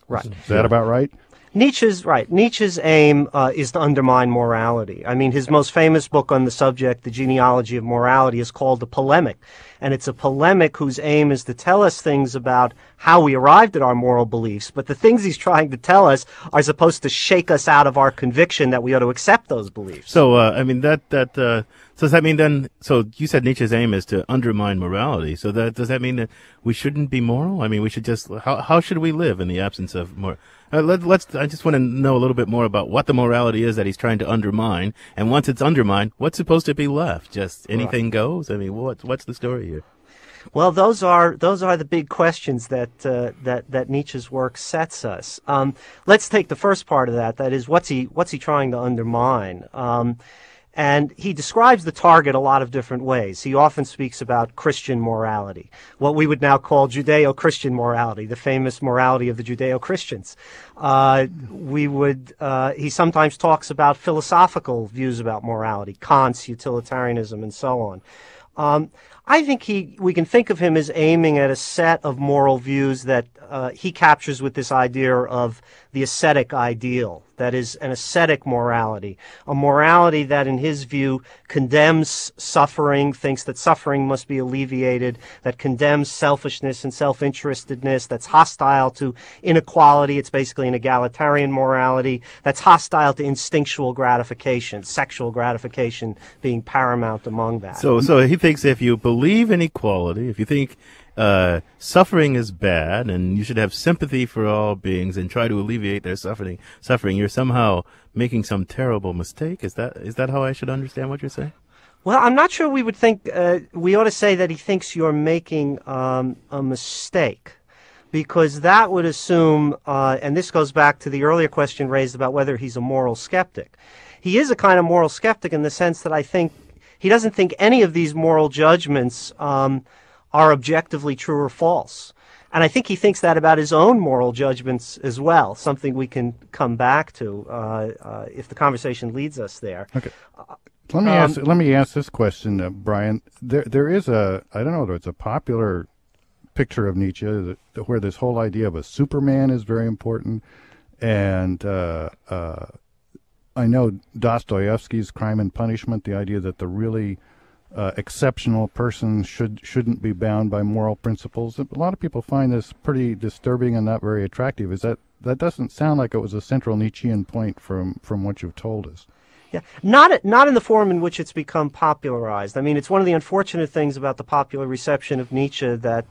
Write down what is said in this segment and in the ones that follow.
Right. Is that about right? Nietzsche's right. Nietzsche's aim is to undermine morality. I mean, his most famous book on the subject, The Genealogy of Morality, is called The Polemic. And it's a polemic whose aim is to tell us things about how we arrived at our moral beliefs. But the things he's trying to tell us are supposed to shake us out of our conviction that we ought to accept those beliefs. So, I mean, so does that mean then, so you said Nietzsche's aim is to undermine morality. So does that mean that we shouldn't be moral? I mean, we should just, how should we live in the absence of more? I just want to know a little bit more about what the morality is that he's trying to undermine. And once it's undermined, what's supposed to be left? Just anything goes? I mean, what's the story here? Well, those are the big questions that Nietzsche's work sets us. Let's take the first part of that. That is, what's he trying to undermine? And he describes the target a lot of different ways. He often speaks about Christian morality, what we would now call Judeo-Christian morality, the famous morality of the Judeo-Christians. He sometimes talks about philosophical views about morality, Kant's utilitarianism, and so on. I think we can think of him as aiming at a set of moral views that he captures with this idea of the ascetic ideal. That is, an ascetic morality, a morality that, in his view, condemns suffering, thinks that suffering must be alleviated, that condemns selfishness and self-interestedness, that's hostile to inequality. It's basically an egalitarian morality that's hostile to instinctual gratification, sexual gratification being paramount among that. So he thinks if you believe in equality, if you think suffering is bad and you should have sympathy for all beings and try to alleviate their suffering, you're somehow making some terrible mistake. Is that how I should understand what you're saying? Well, I'm not sure we would think, we ought to say that he thinks you're making a mistake, because that would assume, and this goes back to the earlier question raised about whether he's a moral skeptic. He is a kind of moral skeptic in the sense that I think he doesn't think any of these moral judgments are objectively true or false. And I think he thinks that about his own moral judgments as well, something we can come back to if the conversation leads us there. Okay. Let me ask this question, Brian. There is I don't know whether it's a popular picture of Nietzsche where this whole idea of a Superman is very important. And I know Dostoevsky's Crime and Punishment, the idea that the really exceptional person shouldn't be bound by moral principles. A lot of people find this pretty disturbing and not very attractive. That doesn't sound like it was a central Nietzschean point from what you've told us. Yeah, not in the form in which it's become popularized. I mean, it's one of the unfortunate things about the popular reception of Nietzsche that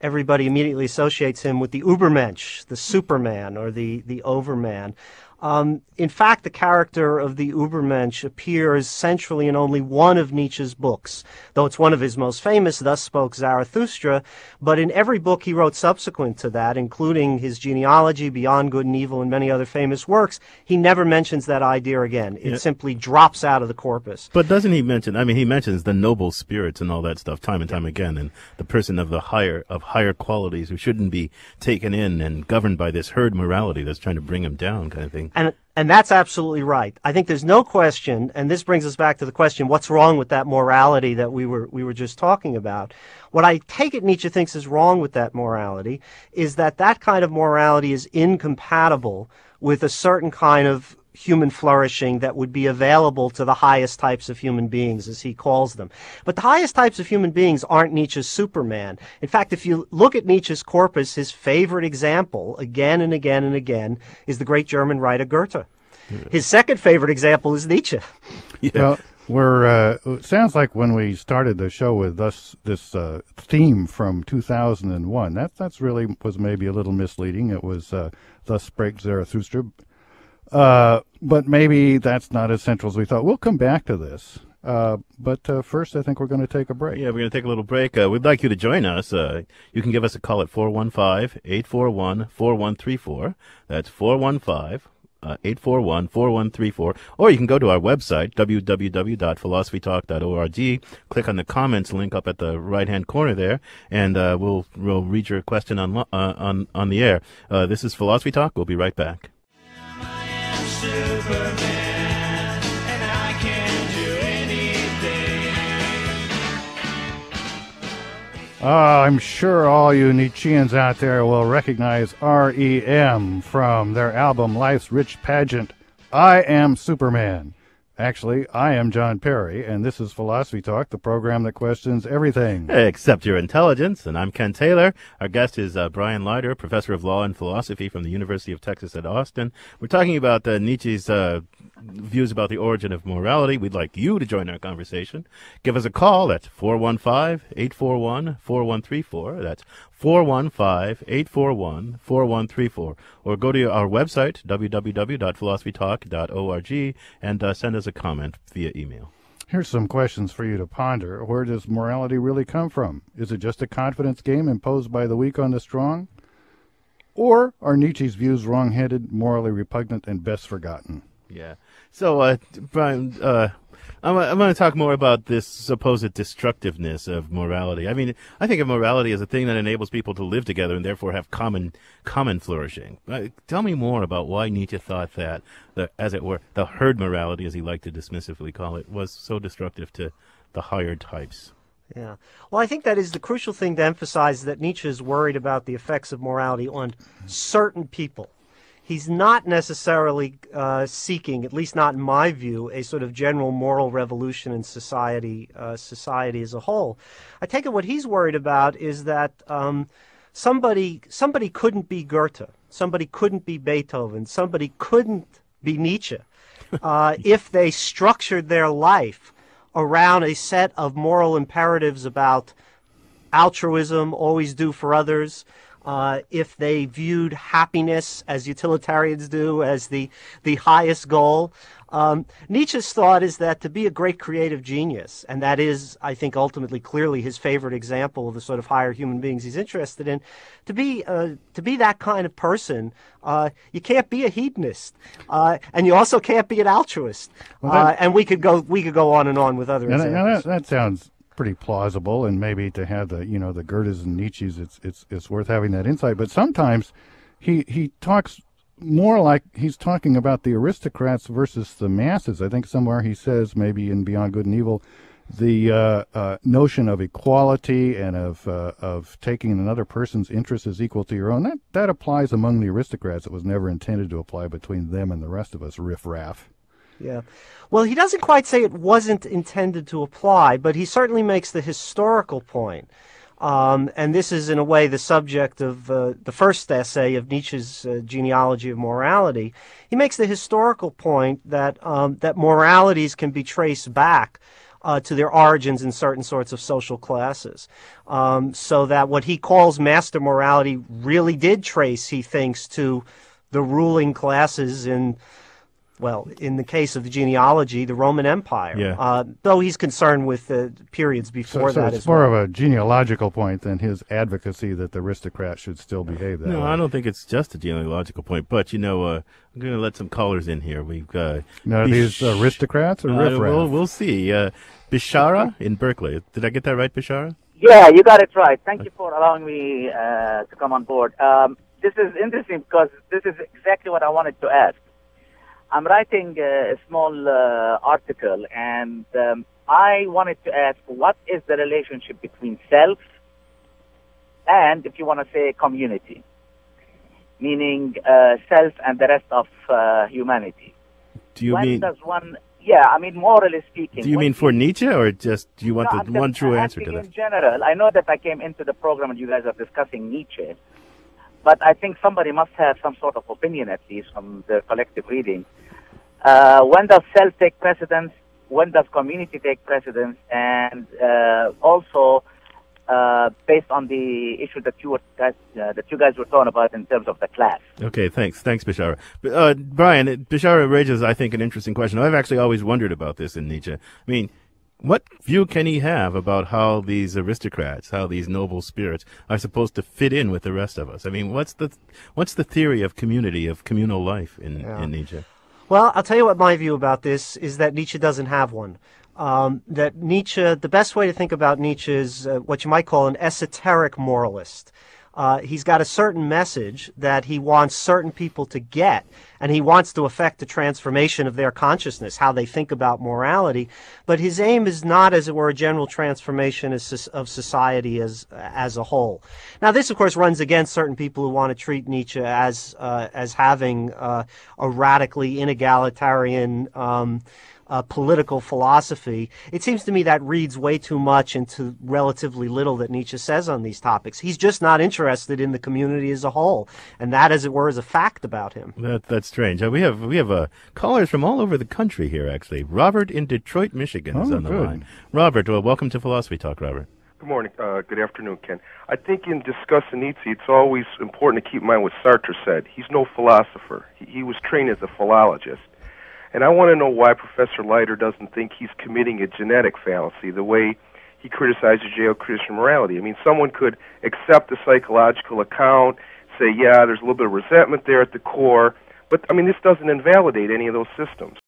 everybody immediately associates him with the Übermensch, the Superman, or the Overman. In fact, the character of the Übermensch appears centrally in only one of Nietzsche's books, though it's one of his most famous, Thus Spoke Zarathustra. But in every book he wrote subsequent to that, including his Genealogy, Beyond Good and Evil, and many other famous works, he never mentions that idea again. It simply drops out of the corpus. But doesn't he mention, I mean, he mentions the noble spirits and all that stuff time and time again, and the person of higher qualities who shouldn't be taken in and governed by this herd morality that's trying to bring him down kind of thing. And that's absolutely right. I think there's no question, and this brings us back to the question, what's wrong with that morality that we were just talking about? What I take it Nietzsche thinks is wrong with that morality is that kind of morality is incompatible with a certain kind of human flourishing that would be available to the highest types of human beings, as he calls them. But the highest types of human beings aren't Nietzsche's Superman. In fact, if you look at Nietzsche's corpus, his favorite example, again and again and again, is the great German writer Goethe. His second favorite example is Nietzsche. Yeah. Well, it sounds like when we started the show with this theme from 2001, that's really was maybe a little misleading. It was Thus Spake Zarathustra. But maybe that's not as central as we thought. We'll come back to this. But first, I think we're going to take a break. Yeah, we're going to take a little break. We'd like you to join us. You can give us a call at 415-841-4134. That's 415-841-4134. Or you can go to our website, www.philosophytalk.org. Click on the comments link up at the right-hand corner there, and we'll read your question on the air. This is Philosophy Talk. We'll be right back. Superman, and I can do anything. I'm sure all you Nietzscheans out there will recognize REM from their album Life's Rich Pageant, I Am Superman. Actually, I am John Perry, and this is Philosophy Talk, the program that questions everything. Except your intelligence, and I'm Ken Taylor. Our guest is Brian Leiter, professor of law and philosophy from the University of Texas at Austin. We're talking about Nietzsche's views about the origin of morality. We'd like you to join our conversation. Give us a call at 415-841-4134. That's 415-841-4134. Or go to our website, www.philosophytalk.org, and send us a comment via email. Here's some questions for you to ponder. Where does morality really come from? Is it just a confidence game imposed by the weak on the strong? Or are Nietzsche's views wrong-headed, morally repugnant, and best forgotten? Yeah. So, Brian, I'm going to talk more about this supposed destructiveness of morality. I mean, I think of morality as a thing that enables people to live together and therefore have common flourishing. Tell me more about why Nietzsche thought that, as it were, the herd morality, as he liked to dismissively call it, was so destructive to the higher types. Yeah. Well, I think that is the crucial thing to emphasize, that Nietzsche is worried about the effects of morality on certain people. He's not necessarily seeking, at least not in my view, a sort of general moral revolution in society as a whole. I take it what he's worried about is that somebody couldn't be Goethe, somebody couldn't be Beethoven, somebody couldn't be Nietzsche if they structured their life around a set of moral imperatives about altruism, always do for others. If they viewed happiness, as utilitarians do, as the highest goal. Nietzsche's thought is that to be a great creative genius, and that is, I think, ultimately, clearly his favorite example of the sort of higher human beings he's interested in, to be that kind of person, you can't be a hedonist, and you also can't be an altruist. And we could go on and on with other examples. That sounds pretty plausible, and maybe to have the Goethes and Nietzsche's, it's worth having that insight. But sometimes he talks more like he's talking about the aristocrats versus the masses. I think somewhere he says, maybe in Beyond Good and Evil, the notion of equality and of taking another person's interest as equal to your own, that applies among the aristocrats. It was never intended to apply between them and the rest of us, riff-raff. Yeah. Well, he doesn't quite say it wasn't intended to apply, but he certainly makes the historical point. And this is, in a way, the subject of the first essay of Nietzsche's Genealogy of Morality. He makes the historical point that that moralities can be traced back to their origins in certain sorts of social classes. So that what he calls master morality really did trace, he thinks, to the ruling classes in the case of the genealogy, the Roman Empire. Yeah. Though he's concerned with the periods before that as well. So it's more of a genealogical point than his advocacy that the aristocrats should still behave that way. No, I don't think it's just a genealogical point. But, I'm going to let some callers in here. We've got... Now, are these aristocrats or riffraff? We'll see. Bishara in Berkeley. Did I get that right, Bishara? Yeah, you got it right. Thank you for allowing me to come on board. This is interesting because this is exactly what I wanted to ask. I'm writing a small article, and I wanted to ask, what is the relationship between self and, if you want to say, community, meaning self and the rest of humanity? Do you mean? Does one? Yeah, I mean, morally speaking. Do you mean for Nietzsche, or just do you want the one true answer to that? In general, I know that I came into the program and you guys are discussing Nietzsche, but I think somebody must have some sort of opinion, at least from the collective reading. When does self take precedence? When does community take precedence? And also, based on the issue that you guys were talking about in terms of the class. Okay, thanks, Bishara. Brian, Bishara raises, I think, an interesting question. I've actually always wondered about this in Nietzsche. I mean, what view can he have about how these aristocrats, how these noble spirits are supposed to fit in with the rest of us? I mean, what's the theory of community, of communal life in Nietzsche? Well, I'll tell you what my view about this is, that Nietzsche doesn't have one. That Nietzsche, the best way to think about Nietzsche is what you might call an esoteric moralist. He's got a certain message that he wants certain people to get, and he wants to affect the transformation of their consciousness, how they think about morality. But his aim is not, as it were, a general transformation of society as a whole. Now, this, of course, runs against certain people who want to treat Nietzsche as having a radically inegalitarian political philosophy. It seems to me that reads way too much into relatively little that Nietzsche says on these topics. He's just not interested in the community as a whole, and that, as it were, is a fact about him. That's strange. We have callers from all over the country here, actually. Robert in Detroit, Michigan is on the line. Robert, well, welcome to Philosophy Talk, Robert. Good morning. Good afternoon, Ken. I think in discussing Nietzsche, it's always important to keep in mind what Sartre said. He's no philosopher. He was trained as a philologist. And I want to know why Professor Leiter doesn't think he's committing a genetic fallacy the way he criticizes Judeo-Christian morality. I mean, someone could accept the psychological account, say, yeah, there's a little bit of resentment there at the core, but, I mean, this doesn't invalidate any of those systems.